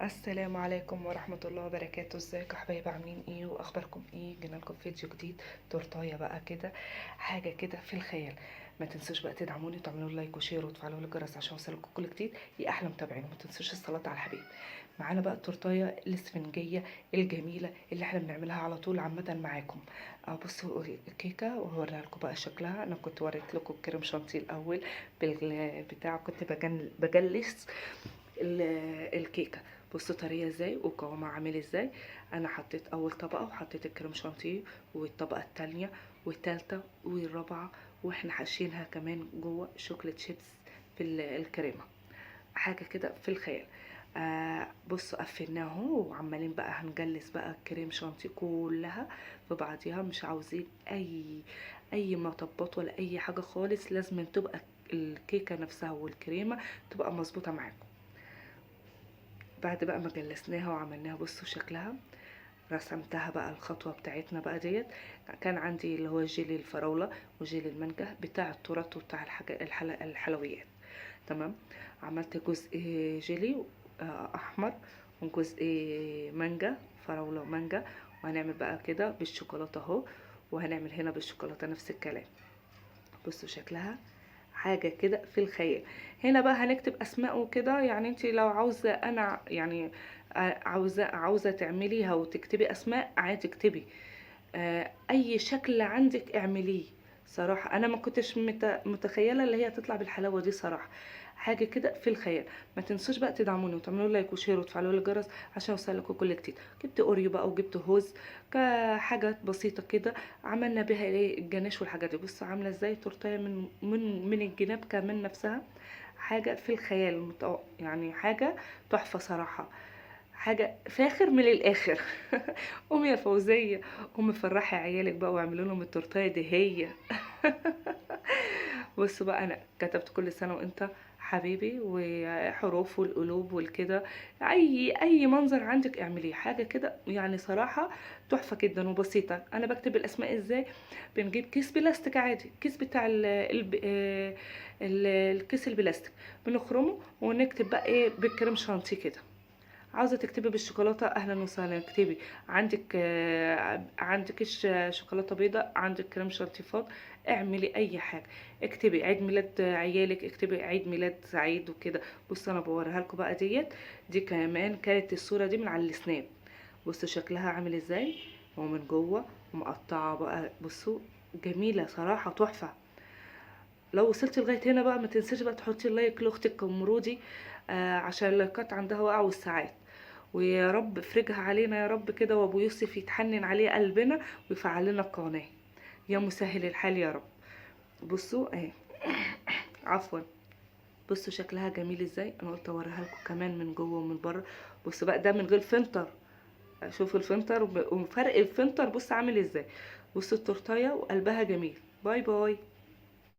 السلام عليكم ورحمة الله وبركاته. ازيكم يا حبايبي؟ عاملين ايه واخباركم ايه؟ جينا لكم فيديو جديد، تورتايه بقى كده، حاجة كده في الخيال. ما تنسوش بقى تدعموني وتعملوا لايك وشير وتفعلوا الجرس عشان يوصلكم كل جديد. يا احلى متابعين، وما تنسوش الصلاة على الحبيب. معانا بقى التورتايه الاسفنجية الجميلة اللي احنا بنعملها على طول عامة معاكم. بصوا الكيكة وهوريها لكم بقى شكلها. انا كنت وريت لكم الكريم شانتيه الاول بالبتاع، كنت بجلس الكيكه. بصوا طريه ازاي وقوامها عامل ازاي. انا حطيت اول طبقه وحطيت الكريم شانتيه، والطبقه التانية والتالتة والرابعه، واحنا حاشينها كمان جوه شوكليت شيبس في الكريمه. حاجه كده في الخيال. بصوا قفلناه اهو، وعمالين بقى هنجلس بقى الكريم شانتيه كلها في بعضيها. مش عاوزين اي مطبات ولا اي حاجه خالص، لازم تبقى الكيكه نفسها والكريمه تبقى مظبوطه معاكم. بعد بقى ما جلسناها وعملناها، بصوا شكلها. رسمتها بقى الخطوة بتاعتنا بقى ديت. كان عندي اللي هو جيلي الفراولة وجيلي المانجا بتاع التورت وبتاع الحلويات. تمام. عملت جزء جيلي احمر، وجزء مانجا، فراولة ومانجا. وهنعمل بقى كده بالشوكولاتة اهو، وهنعمل هنا بالشوكولاتة نفس الكلام. بصوا شكلها حاجة كده في الخيال. هنا بقى هنكتب اسماء وكده، يعني انت لو عاوزة، انا يعني عاوزة تعمليها وتكتبي اسماء عادي اكتبي. اي شكل عندك اعمليه. صراحة انا ما كنتش متخيلة اللي هي تطلع بالحلاوة دي صراحة. حاجة كده في الخيال. ما تنسوش بقى تدعموني وتعملوا لايك وشير وتفعلوا الجرس عشان يوصلكوا كل جديد. جبت اوريو بقى وجبت هوز، كحاجات بسيطة كده. عملنا بيها ايه الجناش والحاجات دي. بصوا عاملة ازاي تورتايه من الجناب كمان نفسها. حاجة في الخيال، يعني حاجة تحفة صراحة. حاجة فاخر من الآخر. قومي يا فوزية، قومي فرحي عيالك بقى واعملوا لهم التورتايه دي هي. بصوا بقى، انا كتبت كل سنة وانت حبيبي، وحروف والقلوب والكده. اي منظر عندك اعمليه. حاجة كده يعني صراحة تحفة جدا وبسيطة. انا بكتب الاسماء ازاي؟ بنجيب كيس بلاستيك عادي، كيس بتاع الكيس البلاستيك. بنخرمه ونكتب بقى ايه بالكريم شانتيه كده. عاوزه تكتبي بالشوكولاته اهلا وسهلا اكتبي. عندك عندكش شوكولاته بيضاء، عندك كريم شانتيه، اعملي اي حاجه. اكتبي عيد ميلاد عيالك، اكتبي عيد ميلاد سعيد وكده. بصوا انا بوريها لكم بقى ديت. دي كمان كانت الصوره دي من على السناب. بصوا شكلها عامل ازاي، ومن جوه مقطعه بقى. بصوا جميله صراحه تحفه. لو وصلتي لغايه هنا بقى ما تنسيش بقى تحطي اللايك لاختك ام رودي، عشان اللايكات عندها وقع والساعات. ويا رب افرجها علينا يا رب كده، وابو يوسف يتحنن عليه قلبنا ويفعل لنا القناه. يا مسهل الحال يا رب. بصوا اهي. عفوا. بصوا شكلها جميل ازاي. انا قلت اوريها لكم كمان من جوه ومن بره. بصوا بقى ده من غير فلتر. شوفوا الفلتر وفرق الفلتر بص عامل ازاي. بصوا التورتايه وقلبها جميل. باي باي.